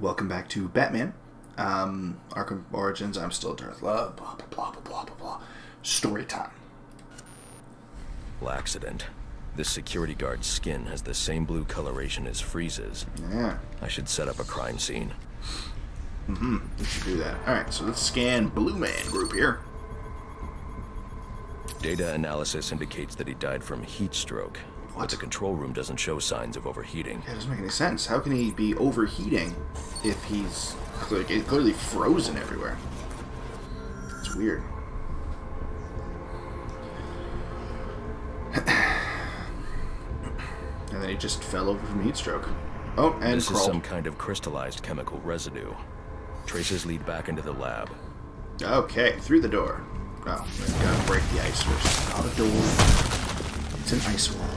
welcome back to Batman. Arkham Origins, I'm still Darth Love, blah, blah, blah, blah, blah, blah. Story time. Accident. This security guard's skin has the same blue coloration as Freeze's. Yeah. I should set up a crime scene. We should do that. Alright, so let's scan Blue Man group here. Data analysis indicates that he died from heat stroke. What? But the control room doesn't show signs of overheating. That doesn't make any sense. How can he be overheating if he's clearly frozen everywhere? It's weird. And then he just fell over from heat stroke. Oh, and this crawled. is some kind of crystallized chemical residue. Traces lead back into the lab. Okay, through the door. Oh, we gotta break the ice first. Not a door. It's an ice wall.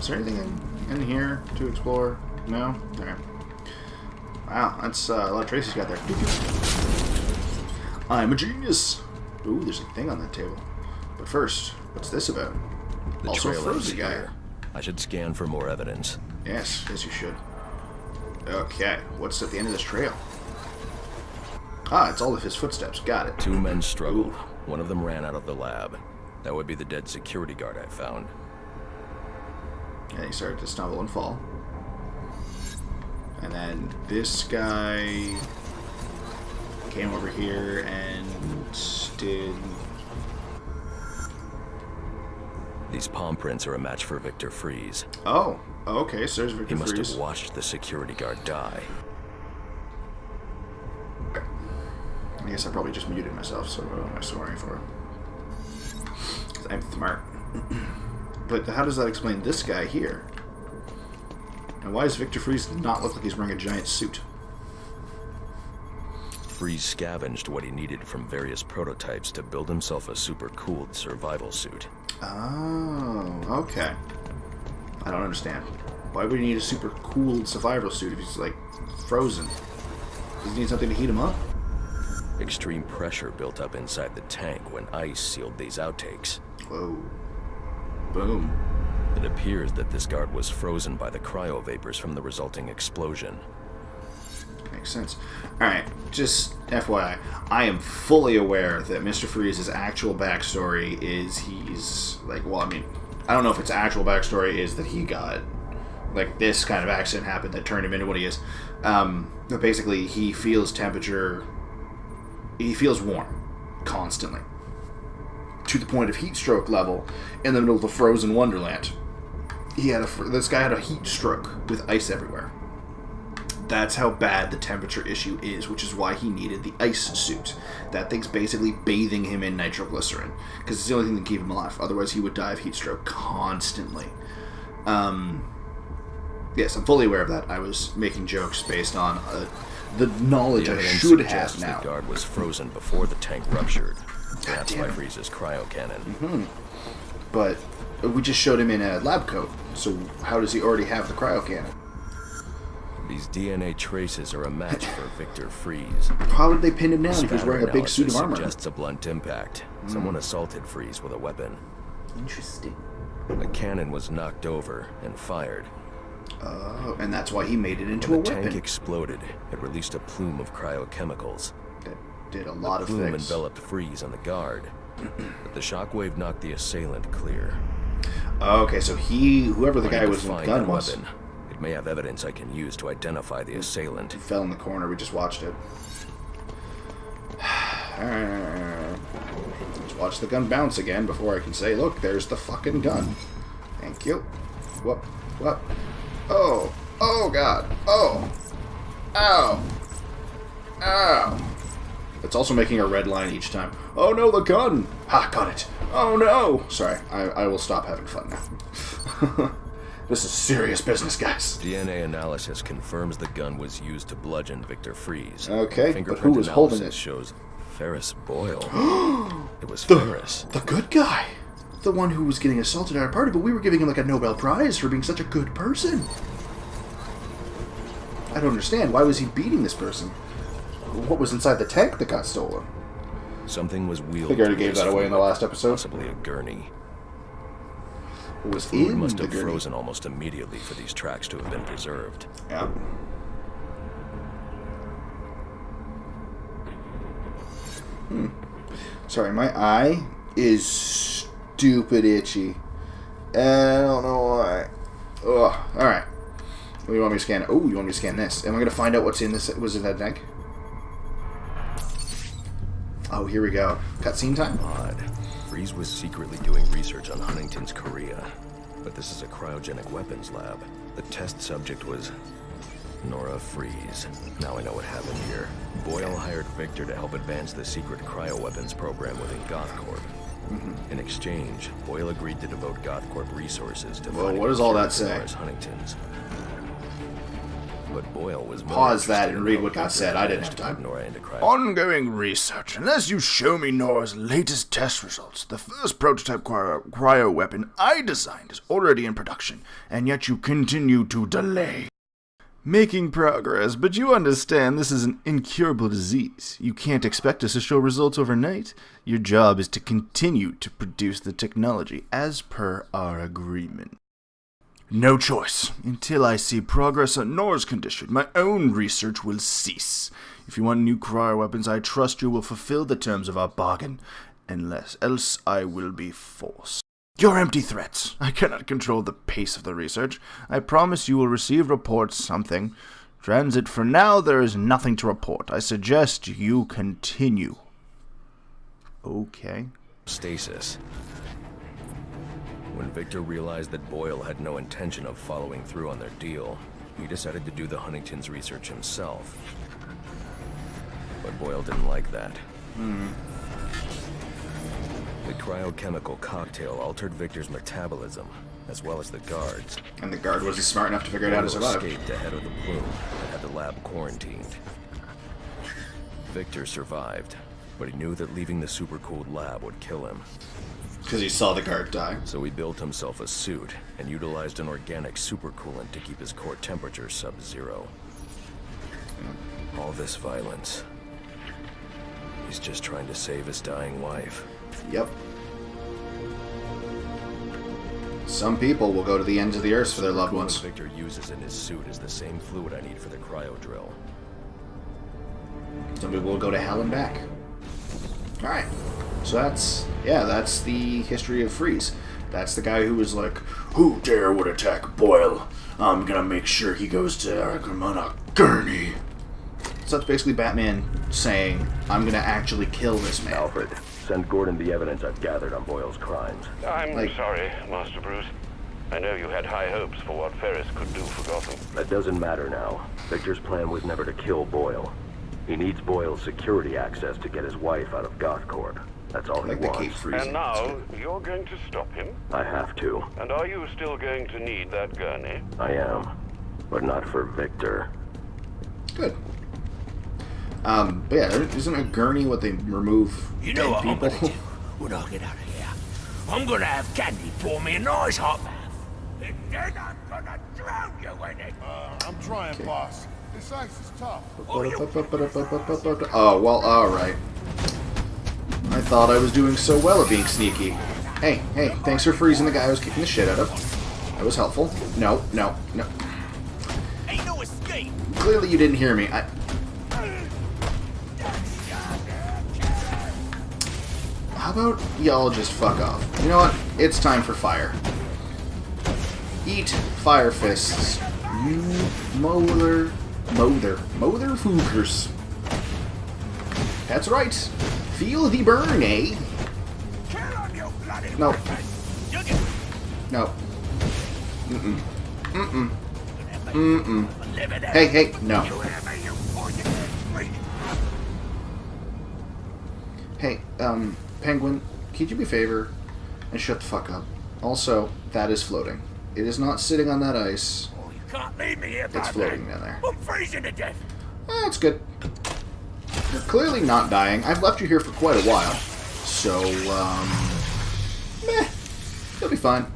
Is there anything in here to explore? No? Alright. Wow, that's a lot of traces you got there. I'm a genius! Ooh, there's a thing on that table. But first, what's this about? The Also trail frozen ends guy. here. I should scan for more evidence. Yes, yes you should. Okay, what's at the end of this trail? Ah, it's all of his footsteps. Got it. Two men struggled. Ooh. One of them ran out of the lab. That would be the dead security guard I found. And he started to stumble and fall. And then this guy came over here and did... These palm prints are a match for Victor Freeze. Oh, okay, so there's Victor He must Freeze. have watched the security guard die. I guess I probably just muted myself, so what am I swearing for? 'Cause I'm smart. But how does that explain this guy here? And why does Victor Freeze not look like he's wearing a giant suit? Freeze scavenged what he needed from various prototypes to build himself a super-cooled survival suit. Oh, okay. I don't understand. Why would he need a super cooled survival suit if he's, like, frozen? Does he need something to heat him up? Extreme pressure built up inside the tank when ice sealed these outtakes. Whoa. Boom. It appears that this guard was frozen by the cryo vapors from the resulting explosion. Makes sense. Alright, just FYI, I am fully aware that Mr. Freeze's actual backstory is he's, like, well, I mean, I don't know if its actual backstory is that he got, like, this kind of accident happened that turned him into what he is. But basically, he feels temperature, he feels warm, constantly. To the point of heat stroke level in the middle of the frozen wonderland. This guy had a heat stroke with ice everywhere. That's how bad the temperature issue is, which is why he needed the ice suit. That thing's basically bathing him in nitroglycerin, because it's the only thing that can keep him alive. Otherwise, he would die of heat stroke constantly. Yes, I'm fully aware of that. I was making jokes based on the knowledge The I evidence should suggests have now. the guard was frozen before the tank ruptured. Perhaps damn by it. Freeze's cryo cannon. But we just showed him in a lab coat, so how does he already have the cryo cannon? These DNA traces are a match for Victor Freeze. How did they pin him down if he's Scatter wearing a big suit of analysis armor? suggests a blunt impact. Someone assaulted Freeze with a weapon. Interesting. The cannon was knocked over and fired. Oh, and that's why he made it into When a the weapon. tank exploded, it released a plume of cryochemicals. That did a lot of Plume things. enveloped Freeze and the guard, but the shockwave knocked the assailant clear. Okay, so whoever the I guy need to was in the find gun that was, weapon. It may have evidence I can use to identify the assailant. he fell in the corner. We just watched it. Alright. Let's watch the gun bounce again before I can say, look, there's the fucking gun. Thank you. What? Oh. Oh, God. Oh. Ow. Ow. It's also making a red line each time. Oh, no, the gun. Ha, got it. Oh, no. Sorry, I will stop having fun now. This is serious business, guys. DNA analysis confirms the gun was used to bludgeon Victor Freeze. Okay, but Fingerprint who was holding analysis it? shows Ferris Boyle. It was Ferris. The good guy. The one who was getting assaulted at our party, but we were giving him like a Nobel Prize for being such a good person. I don't understand. Why was he beating this person? What was inside the tank that got stolen? Something was I wheeled. think I already through gave this that away in the fluid, last episode. Possibly a gurney. It was Food in must the have gurney. frozen almost immediately for these tracks to have been preserved. Yeah. Sorry, my eye is stupid itchy. I don't know why. Ugh. Alright. What do you want me to scan? Oh, you want me to scan this? Am I going to find out what's in this? Was it that deck? Oh, here we go. Cutscene time? Odd. Freeze was secretly doing research on Huntington's Korea. But this is a cryogenic weapons lab. The test subject was Nora Freeze. Now I know what happened here. Boyle hired Victor to help advance the secret cryoweapons program within GothCorp. In exchange, Boyle agreed to devote GothCorp resources to Well, what does all that say? Huntington's. But Boyle was Pause that and read what got said. I didn't have time. Nora into Ongoing research. Unless you show me Nora's latest test results, the first prototype cryo weapon I designed is already in production, and yet you continue to delay. Making progress, but you understand this is an incurable disease. You can't expect us to show results overnight. Your job is to continue to produce the technology as per our agreement. No choice. Until I see progress on Nora's condition, my own research will cease. If you want new cryoweapons, I trust you will fulfill the terms of our bargain. Unless else I will be forced. Your empty threats. I cannot control the pace of the research. I promise you will receive reports something. Transit, for now there is nothing to report. I suggest you continue. Okay. stasis. When Victor realized that Boyle had no intention of following through on their deal, he decided to do the Huntington's research himself. But Boyle didn't like that. The cryochemical cocktail altered Victor's metabolism, as well as the guards. And the guard wasn't smart enough to figure out how to survive. Escaped ahead of the plume and had the lab quarantined. Victor survived, but he knew that leaving the supercooled lab would kill him. Because he saw the guard die. So he built himself a suit and utilized an organic supercoolant to keep his core temperature sub-zero. All this violence. He's just trying to save his dying wife. Yep. Some people will go to the ends of the earth for their loved ones. What Victor uses in his suit is the same fluid I need for the cryo drill. Some people will go to hell and back. Alright. So that's the history of Freeze. That's the guy who was like, who dare would attack Boyle? I'm gonna make sure he goes to Arkham on a gurney. So that's basically Batman saying, I'm gonna actually kill this man. Alfred, send Gordon the evidence I've gathered on Boyle's crimes. I'm sorry, Master Bruce. I know you had high hopes for what Ferris could do for Gotham. That doesn't matter now. Victor's plan was never to kill Boyle. He needs Boyle's security access to get his wife out of GothCorp. That's all he wants. And now, you're going to stop him? I have to. And are you still going to need that gurney? I am. But not for Victor. Good. But yeah, isn't a gurney what they remove You dead know what people? I'm gonna do when I get out of here? I'm gonna have candy pour me a nice hot bath. And then I'm gonna drown you in it. I'm trying, boss. This ice is tough. Oh, well, alright. I thought I was doing so well at being sneaky. Hey, thanks for freezing the guy I was kicking the shit out of. That was helpful. No. Ain't no escape. Clearly you didn't hear me. How about y'all just fuck off? You know what? It's time for fire. Eat fire fists. You mother fookers. That's right. Feel the burn, eh? No. No. Hey, no. Hey, Penguin, could you do me a favor and shut the fuck up? Also, that is floating. It is not sitting on that ice. Oh, you can't leave me here, It's floating down there. I'm freezing to death. That's good. You're clearly not dying. I've left you here for quite a while. So, you'll be fine.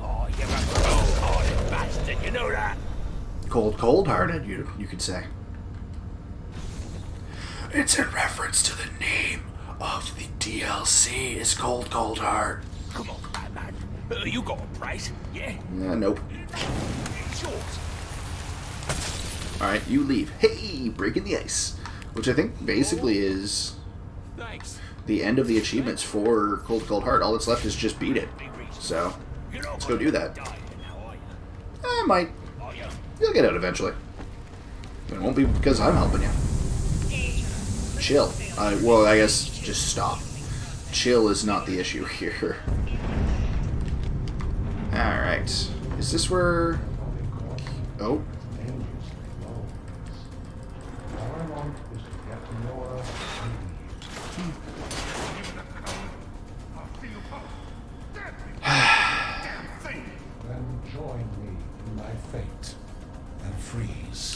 Oh, you're a cold-hearted bastard, you know that? Cold-hearted, you could say. It's in reference to the name of the DLC is Cold Heart. Come on, Batman. You got a price, yeah? Nope. It's yours. Alright, you leave. Hey, breaking the ice. Which I think basically is Thanks. the end of the achievements for Cold Cold Heart. All that's left is just beat it. So, let's go do that. I might. You'll get out eventually. It won't be because I'm helping you. Chill. Well, I guess just stop. Chill is not the issue here. Alright. Is this where... Oh.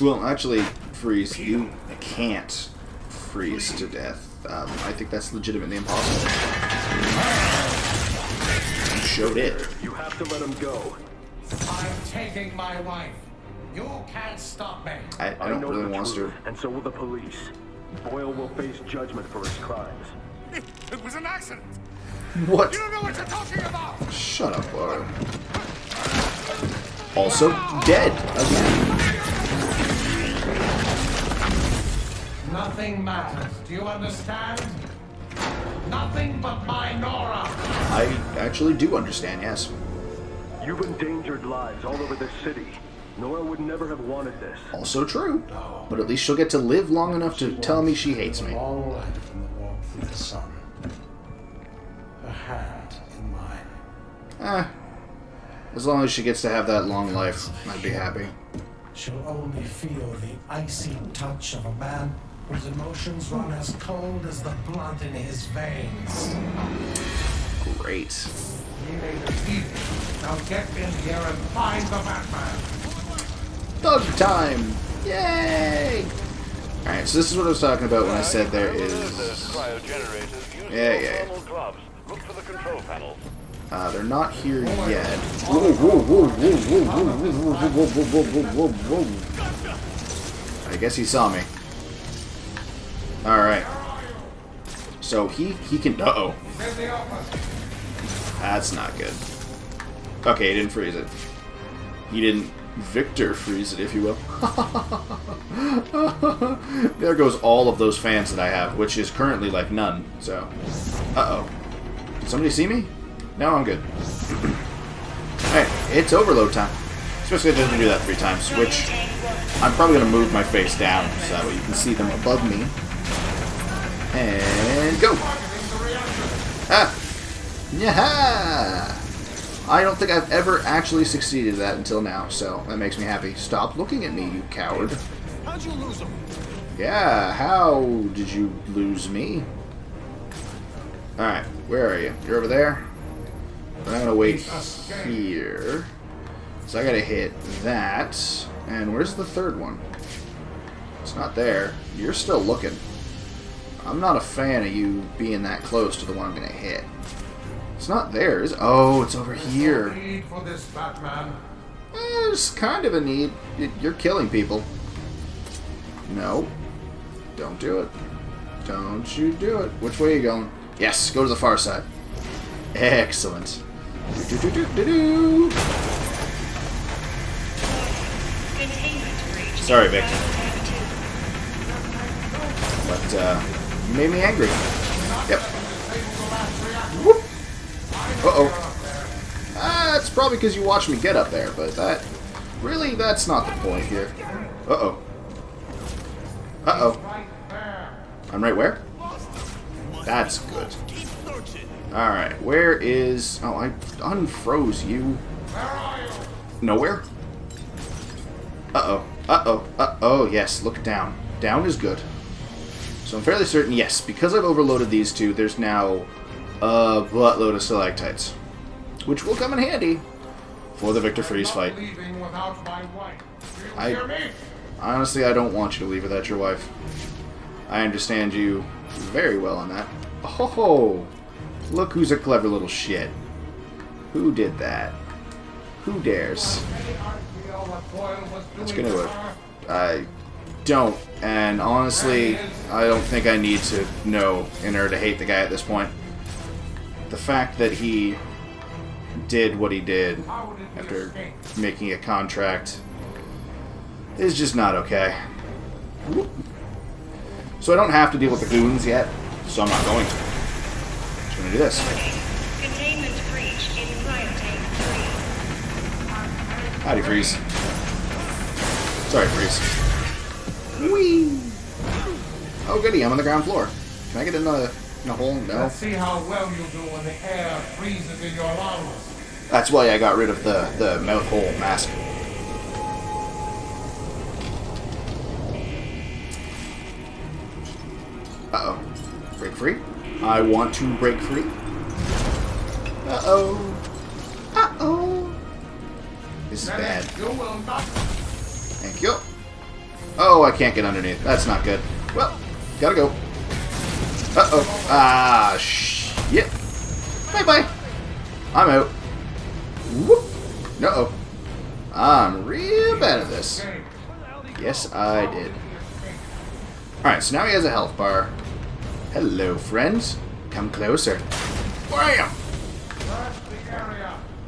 Well, actually, Freeze, you can't freeze to death. I think that's legitimately impossible. You showed it. You have to let him go. I'm taking my wife. You can't stop me. I don't really want to. And so will the police. Boyle will face judgment for his crimes. It was an accident. What? You don't know what you're talking about. Shut up, Boyle. Also dead again. Nothing matters. Do you understand? Nothing but my Nora. I actually do understand, yes. You've endangered lives all over this city. Nora would never have wanted this. Also true. But at least she'll get to live long enough to tell me she hates me. Long light from the warmth of the sun. A hand in mine. As long as she gets to have that long life, I'd be happy. She'll only feel the icy touch of a man whose emotions run as cold as the blood in his veins. Great. He made a deal. Now get in here and find the Batman. Thug time! Yay! Alright, so this is what I was talking about when I said there is... Yeah. Look for the control panel. They're not here yet. Whoa, whoa, whoa, whoa, whoa, whoa, whoa, whoa, whoa, whoa, whoa, whoa. I guess he saw me. Alright. So he can... Uh-oh. That's not good. Okay, he didn't freeze it. He didn't Victor freeze it, if you will. There goes all of those fans that I have, which is currently like none, so... Uh-oh. Did somebody see me? No, I'm good. Alright, it's overload time. Especially if it doesn't do that 3 times, which I'm probably going to move my face down so that way you can see them above me. And go! Ah! Yeah! I don't think I've ever actually succeeded at that until now, so that makes me happy. Stop looking at me, you coward. How'd you lose him? Yeah, how did you lose me? Alright, where are you? You're over there? But I'm gonna wait here. So I gotta hit that. And where's the third one? It's not there. You're still looking. I'm not a fan of you being that close to the one I'm gonna hit. It's not there, is it? Oh, it's over here. Need for this Batman. There's kind of a need. You're killing people. No. Don't do it. Don't you do it. Which way are you going? Yes, go to the far side. Excellent. Do-do-do-do-do-do. Sorry, Vic. But, you made me angry. Yep. Whoop. Uh-oh. That's probably because you watched me get up there, but that... Really, that's not the point here. Uh-oh. Uh-oh. I'm right where? That's good. Alright, where is... Oh, I unfroze you. Nowhere? Uh-oh. Uh-oh. Uh-oh, yes, look down. Down is good. So I'm fairly certain, yes, because I've overloaded these two, there's now a buttload of stalactites. Which will come in handy for the Victor Freeze fight. Honestly, I don't want you to leave without your wife. I understand you very well on that. Oh, look who's a clever little shit. Who did that? Who dares? Let's get into it. I don't, and honestly, I don't think I need to know in order to hate the guy at this point. The fact that he did what he did after making a contract is just not okay. So I don't have to deal with the goons yet, so I'm not going to. I'm just going to do this. Containment breach in cryotank 3. Howdy, Freeze. Sorry, Freeze. Whee! Oh, goody, I'm on the ground floor. Can I get in a hole? No. Let's see how well you do when the air freezes in your lungs. That's why I got rid of the mouth hole mask. Uh-oh. Break free? I want to break free. Uh-oh. Uh-oh. This is bad. You will not. Thank you. Oh, I can't get underneath. That's not good. Well, gotta go. Uh-oh. Ah, shit. Bye-bye. I'm out. Whoop. Uh-oh. I'm real bad at this. Yes, I did. Alright, so now he has a health bar. Hello, friends. Come closer. Wham!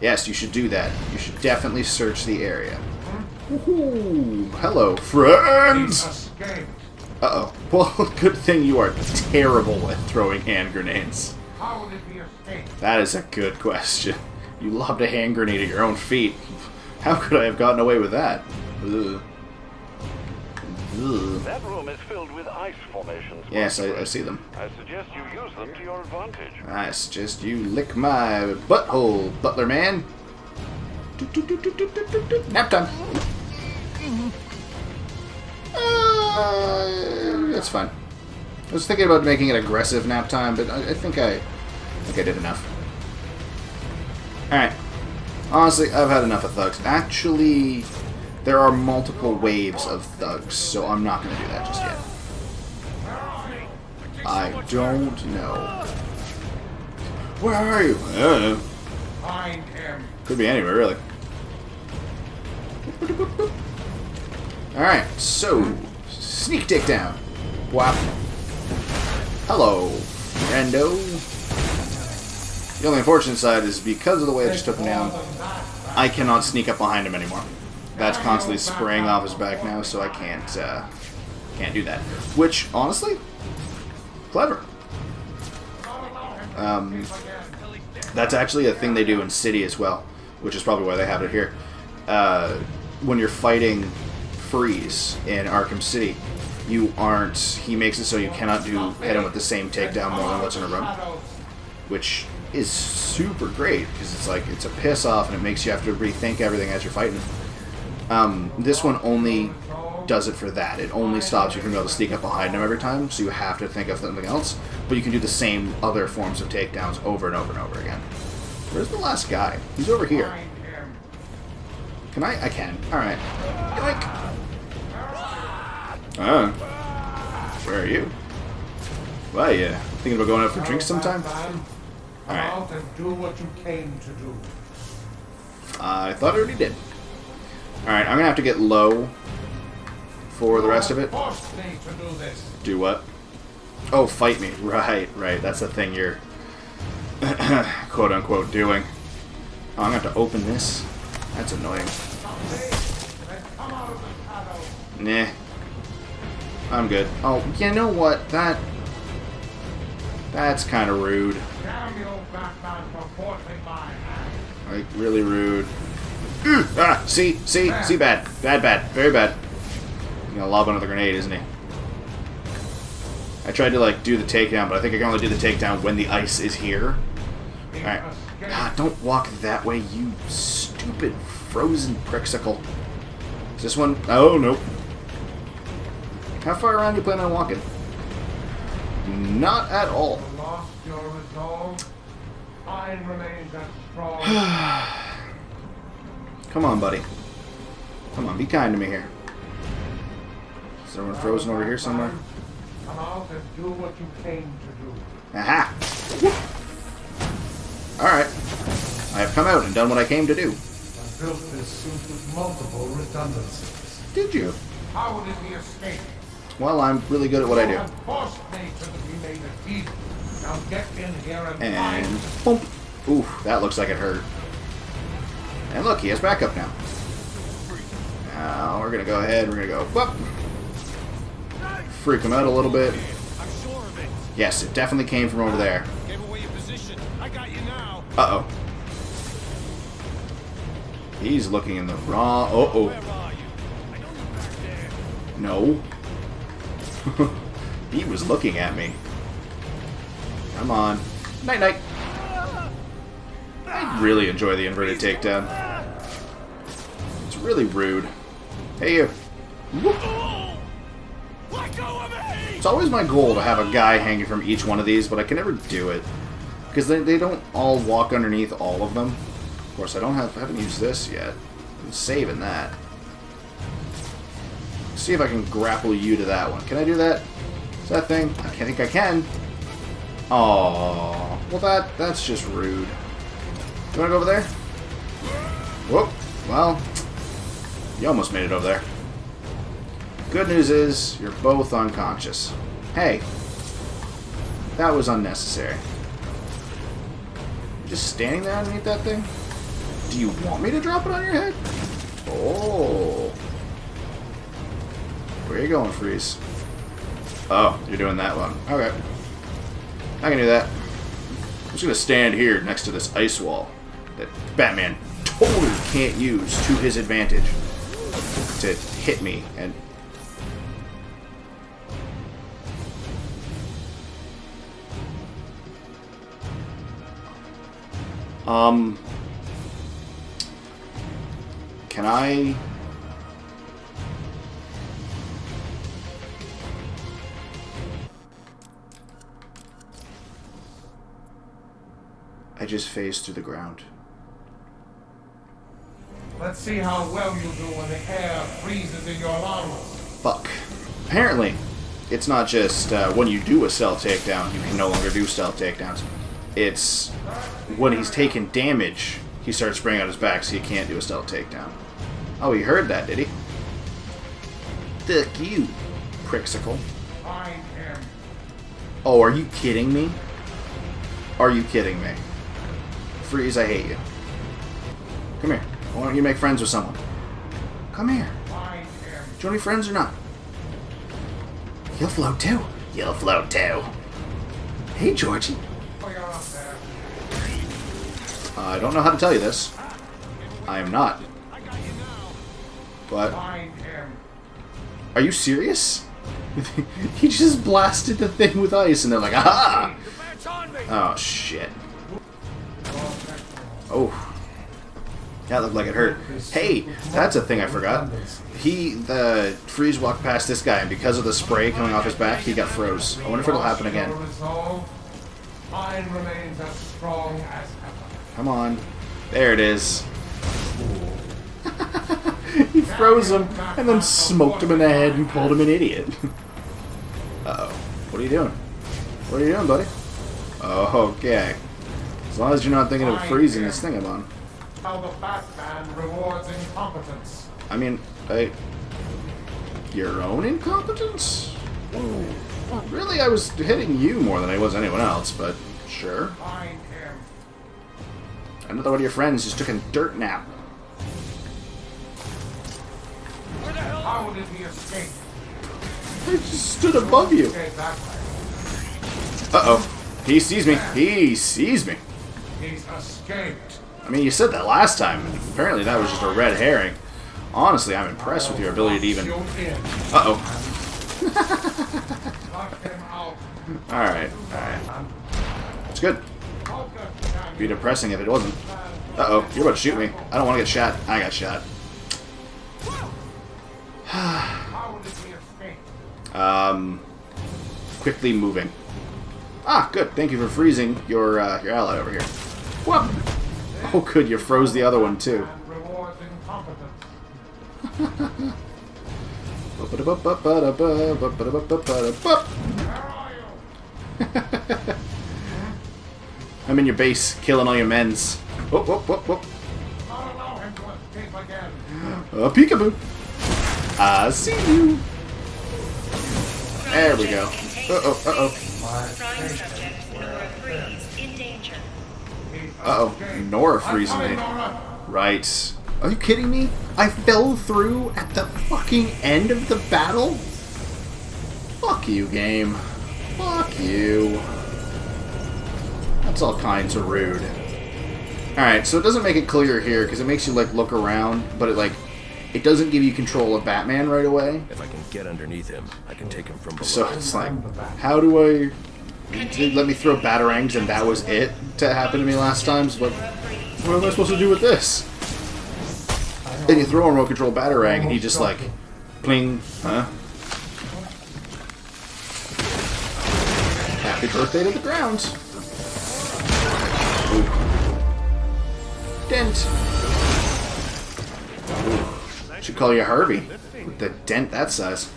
Yes, you should do that. You should definitely search the area. Woohoo! Hello, friends! Uh-oh. Well, good thing you are terrible at throwing hand grenades. How did we escape? That is a good question. You lobbed a hand grenade at your own feet. How could I have gotten away with that? Ugh. Ugh. That room is filled with ice formations. Yes, I see them. I suggest you use them to your advantage. I suggest you lick my butthole, butler man. Nap time. That's fine. I was thinking about making it aggressive nap time, but I think I did enough. Alright. Honestly, I've had enough of thugs. Actually, there are multiple waves of thugs, so I'm not going to do that just yet. I don't know. Where are you? I don't know. Find him. Could be anywhere, really. Alright, so, sneak takedown. Whap. Hello, friendo. The only unfortunate side is because of the way I just took him down, I cannot sneak up behind him anymore. That's constantly spraying off his back now, so I can't do that. Which, honestly, clever. That's actually a thing they do in City as well, which is probably why they have it here. When you're fighting Freeze in Arkham City, he makes it so you cannot hit him with the same takedown more than once in a row, which is super great because it's a piss off and it makes you have to rethink everything as you're fighting. This one only does it for that. It only stops you from being able to sneak up behind him every time, so you have to think of something else. But you can do the same other forms of takedowns over and over and over again. Where's the last guy? He's over here. Can I? I can. Alright. Yoink! Oh. Where are you? Why, you thinking about going out for drinks sometime? Alright. Out and do what you came to do. I thought I already did. Alright, I'm gonna have to get low for the rest of it. Forced me to do this. Do what? Oh, fight me. Right. That's the thing you're quote-unquote doing. Oh, I'm gonna have to open this. That's annoying. Nah. I'm good. Oh, you know what? That's kind of rude. Like, really rude. See, bad. Bad, very bad. He's gonna lob another grenade, isn't he? I tried to, do the takedown, but I think I can only do the takedown when the ice is here. Alright. God, don't walk that way, you stupid frozen prixicle. Is this one? Oh, nope. How far around you plan on walking? Not at all. Lost your resolve. Mine remains as strong. Come on, buddy. Come on, be kind to me here. Is there one frozen over here somewhere? Come out and do what you came to do. Aha! Alright. I have come out and done what I came to do. I built this suit with multiple redundancies. Did you? How did we escape? Well, I'm really good at what I do. You forced me to be made a thief. Now get in here And find. boom. Oof, that looks like it hurt. And look, he has backup now. Now we're gonna go ahead. We're gonna go. Whoop. Freak him out a little bit. Yes, it definitely came from over there. Give away your position. I got you now. Uh-oh. He's looking in the wrong... Uh-oh. Where are you? I know you back there. No. He was looking at me. Come on. Night-night. I really enjoy the inverted takedown. It's really rude. Hey, you. Whoop. Let go of me! It's always my goal to have a guy hanging from each one of these, but I can never do it. Because they don't all walk underneath all of them. Of course, I haven't used this yet. I'm saving that. Let's see if I can grapple you to that one. Can I do that? Is that thing? I think I can. Oh, well that's just rude. You wanna go over there? Whoop. Well, you almost made it over there. Good news is, you're both unconscious. Hey. That was unnecessary. Just standing there underneath that thing? Do you want me to drop it on your head? Oh. Where are you going, Freeze? Oh, you're doing that one. Okay. I can do that. I'm just gonna stand here next to this ice wall that Batman totally can't use to his advantage to hit me and... Can I... I just phased through the ground. Let's see how well you do when the air freezes in your lungs. Fuck. Apparently, it's not just when you do a stealth takedown, you can no longer do stealth takedowns. It's when he's taking damage, he starts spraying out his back, so he can't do a stealth takedown. Oh, he heard that, did he? Fuck you, Prixicle. Find him. Oh, are you kidding me? Are you kidding me? Freeze, I hate you. Come here. Why don't you make friends with someone? Come here. Find him. Do you want to be friends or not? You'll float too. You'll float too. Hey, Georgie. Oh, you're up there. I don't know how to tell you this. I am not. But Find him. are you serious? He just blasted the thing with ice, and they're like, aha! Oh shit. Oh. That looked like it hurt. Hey, that's a thing I forgot. The Freeze walked past this guy, and because of the spray coming off his back, he got froze. I wonder if it'll happen again. Mine remains as strong as ever. Come on. There it is. He froze him, and then smoked him in the head and called him an idiot. Uh-oh. What are you doing? What are you doing, buddy? Oh, okay. As long as you're not thinking of freezing this thing I'm on. How the Batman rewards incompetence. I mean, your own incompetence? Really, I was hitting you more than I was anyone else, but sure. Find him. Another one of your friends just took a dirt nap. How did he escape? I just stood above you. Escape that way. Uh-oh. He sees me. He sees me. He's escaped. I mean, you said that last time, and apparently that was just a red herring. Honestly, I'm impressed with your ability to even... Uh-oh. Lock him out. Alright, alright. It's good. It'd be depressing if it wasn't. Uh-oh, you're about to shoot me. I don't want to get shot. I got shot. How did he escape? Quickly moving. Ah, good. Thank you for freezing your ally over here. Whoop! Oh, good. You froze the other one, too. Rewards incompetence. Where are you? I'm in your base, killing all your men's. Whoop, whoop, whoop, whoop. Not allow him to escape again. Peekaboo. I see you. There we go. Uh-oh, uh-oh. Prime subject, Nora Freeze, in danger. Uh-oh. Nora freezing me. Right. Are you kidding me? I fell through at the fucking end of the battle? Fuck you, game. Fuck you. That's all kinds of rude. Alright, so it doesn't make it clear here, because it makes you, like, look around, but it doesn't give you control of Batman right away. If I can get underneath him, I can take him from below. So it's like, how do I... Did let me throw batarangs and that was it to happen to me last time? So like, what am I supposed to do with this? Then you throw a remote control batarang and he just like, pling, huh? Happy birthday to the ground. Ooh. Dent. Ooh. Should call you Harvey. With the dent that size.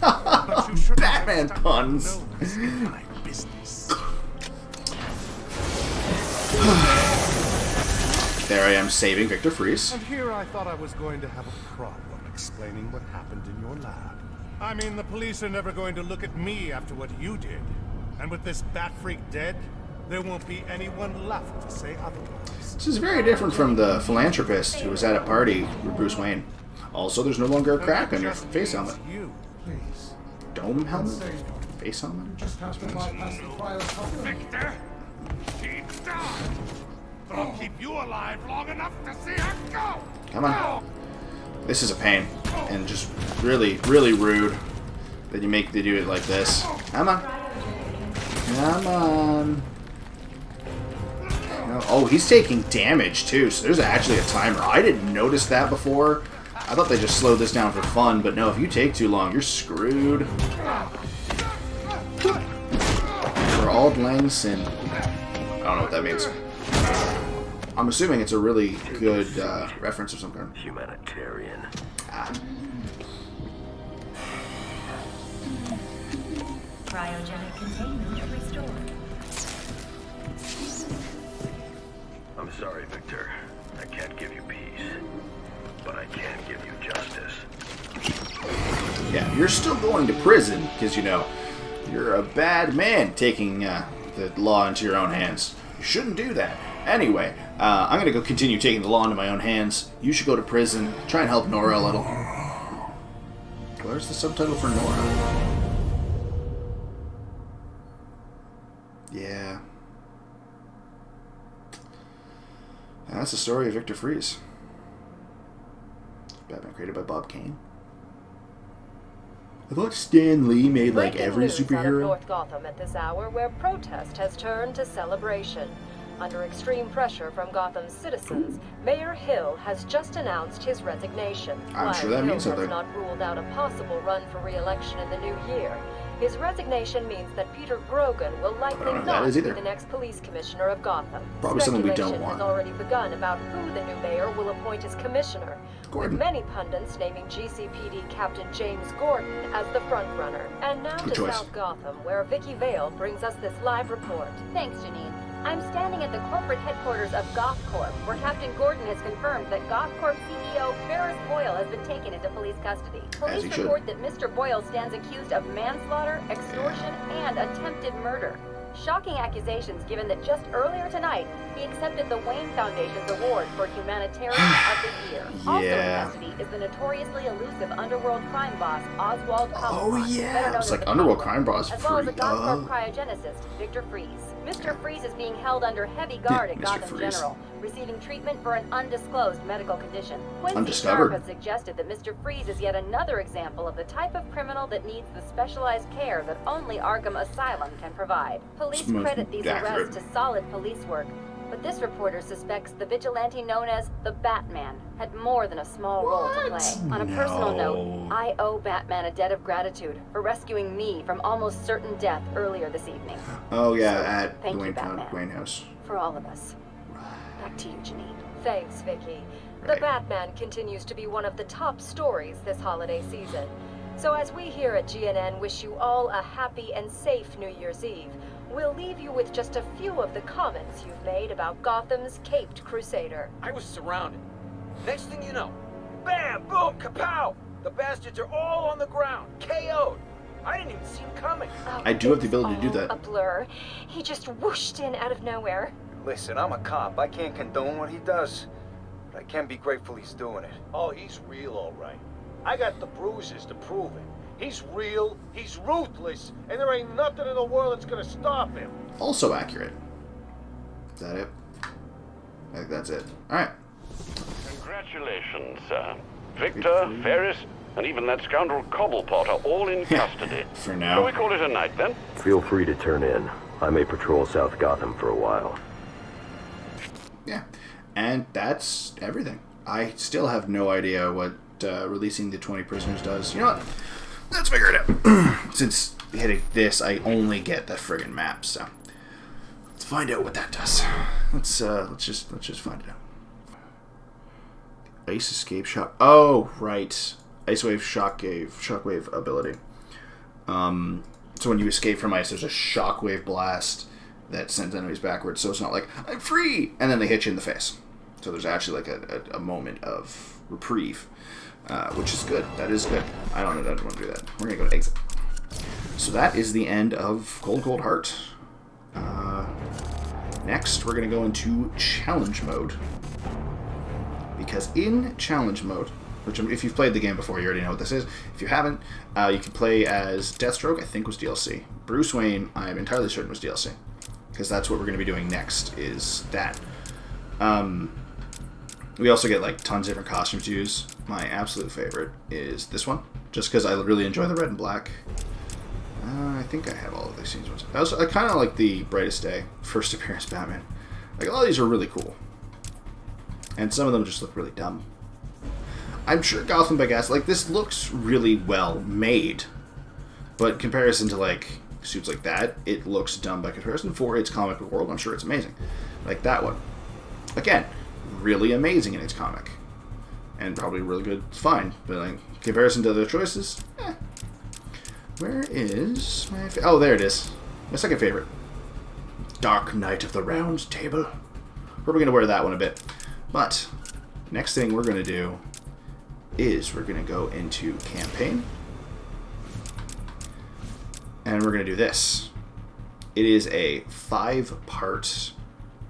Batman puns. There I am saving Victor Fries. And here I thought I was going to have a problem explaining what happened in your lab. I mean, the police are never going to look at me after what you did. And with this bat freak dead, there won't be anyone left to say otherwise. This is very different from the philanthropist who was at a party with Bruce Wayne. Also, there's no longer a crack on your face helmet. Please. Dome helmet? Face helmet? Just have to bypass the cryo. Victor, keep down. But I'll keep you alive long enough to see her go. Come on. This is a pain. And just really, really rude that they do it like this. Come on. Come on. Oh, he's taking damage too, so there's actually a timer. I didn't notice that before. I thought they just slowed this down for fun, but no, if you take too long, you're screwed. For Auld Lang Syne. I don't know what that means. I'm assuming it's a really good reference of some kind. Humanitarian. Cryogenic containment restored. I'm sorry, Victor. I can't give you peace, but I can give you justice. Yeah, you're still going to prison because, you know, you're a bad man taking the law into your own hands. You shouldn't do that. Anyway, I'm going to go continue taking the law into my own hands. You should go to prison. Try and help Nora a little. Where's the subtitle for Nora? Yeah. And that's the story of Victor Fries. Batman created by Bob Kane. I thought Stan Lee made like every Breaking news out of superhero. North Gotham at this hour, where protest has turned to celebration. Under extreme pressure from Gotham's citizens, Mayor Hill has just announced his resignation. I'm While sure that Hill means something. has not ruled out a possible run for re-election in the new year. His resignation means that Peter Grogan will likely know who that not is be either. the next police commissioner of Gotham. Probably someone we don't Speculation want. has already begun about who the new mayor will appoint as commissioner, Gordon. with many pundits naming GCPD Captain James Gordon as the frontrunner. And now Good to choice. South Gotham, where Vicky Vale brings us this live report. Thanks, Janine. I'm standing at the corporate headquarters of GothCorp, where Captain Gordon has confirmed that GothCorp CEO Ferris Boyle has been taken into police custody. As he Police should. report that Mr. Boyle stands accused of manslaughter, extortion, and attempted murder. Shocking accusations given that just earlier tonight, he accepted the Wayne Foundation's award for Humanitarian of the Year. Also in Yeah. custody is the notoriously elusive underworld crime boss, Oswald Oh Cobblepot, better yeah, known it's as like the Underworld Penguin, Crime Boss as well as free. a GothCorp cryogenicist, Victor Fries. Mr. Fries is being held under heavy guard at Mr. Gotham Fries. General, receiving treatment for an undisclosed medical condition. Quincy Undiscovered. Sharp has suggested that Mr. Fries is yet another example of the type of criminal that needs the specialized care that only Arkham Asylum can provide. Police It's most credit these accurate. arrests to solid police work, but this reporter suspects the vigilante known as the Batman had more than a small role to play. On a personal note, I owe Batman a debt of gratitude for rescuing me from almost certain death earlier this evening. Oh yeah, So, at thank the you, Batman. Wayne House. For all of us. Back to you, Janine. Thanks, Vicky. The Right. Batman continues to be one of the top stories this holiday season. So as we here at GNN wish you all a happy and safe New Year's Eve, we'll leave you with just a few of the comments you've made about Gotham's caped crusader. I was surrounded. Next thing you know, bam, boom, kapow! The bastards are all on the ground, KO'd. I didn't even see him coming. Oh, I do have the it's ability to do all that. a blur. He just whooshed in out of nowhere. Listen, I'm a cop. I can't condone what he does, but I can be grateful he's doing it. Oh, he's real all right. I got the bruises to prove it. He's real, he's ruthless, and there ain't nothing in the world that's gonna stop him. Also accurate. Is that it? I think that's it. Alright. Congratulations, sir. Victor, Ferris, and even that scoundrel Cobblepot are all in custody. For now. Shall we call it a night, then? Feel free to turn in. I may patrol South Gotham for a while. Yeah. And that's everything. I still have no idea what releasing the 20 prisoners does. You know what? Let's figure it out. Since hitting this, I only get the friggin' map, so let's find out what that does. Let's just find it out. Ice escape shock. Oh, right. Ice wave shockwave ability. So when you escape from ice, there's a shockwave blast that sends enemies backwards. So it's not like I'm free, and then they hit you in the face. So there's actually like a moment of reprieve, which is good. That is good. I don't want to do that. We're gonna go to exit. So that is the end of Cold Heart. Next, we're gonna go into challenge mode. Because in challenge mode, which if you've played the game before, you already know what this is. If you haven't, you can play as Deathstroke, I think was DLC. Bruce Wayne, I'm entirely certain was DLC. Because that's what we're going to be doing next, is that. We also get like tons of different costumes to use. My absolute favorite is this one, just because I really enjoy the red and black. I think I have all of these scenes. I kind of like the Brightest Day, first appearance Batman. Like, all these are really cool. And some of them just look really dumb. I'm sure Gotham by Gas, like, this looks really well made. But in comparison to, like, suits like that, it looks dumb by comparison. For its comic book world, I'm sure it's amazing. Like that one. Again, really amazing in its comic. And probably really good, fine. But, like, in comparison to other choices, eh. Where is my... Oh, there it is. My second favorite. Dark Knight of the Round Table. Probably going to wear that one a bit. But, next thing we're going to do is we're going to go into campaign. And we're going to do this. It is a 5-part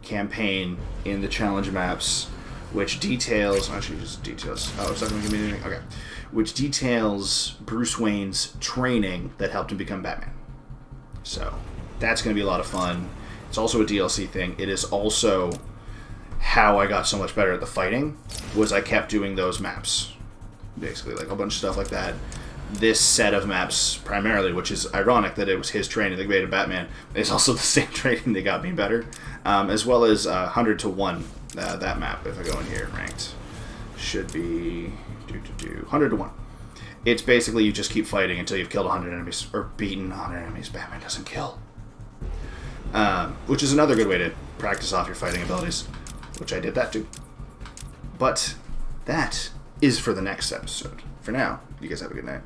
campaign in the challenge maps, which details... Actually, just details. Oh, it's not going to give me anything? Okay. Which details Bruce Wayne's training that helped him become Batman. So, that's going to be a lot of fun. It's also a DLC thing. It is also... how I got so much better at the fighting was I kept doing those maps. Basically, like a bunch of stuff like that. This set of maps, primarily, which is ironic that it was his training that made him Batman, is also the same training that got me better. As well as 100 to 1, that map, if I go in here, ranked, should be 100 to 1. It's basically you just keep fighting until you've killed 100 enemies, or beaten 100 enemies. Batman doesn't kill. Which is another good way to practice off your fighting abilities. Which I did that too. But that is for the next episode. For now, you guys have a good night.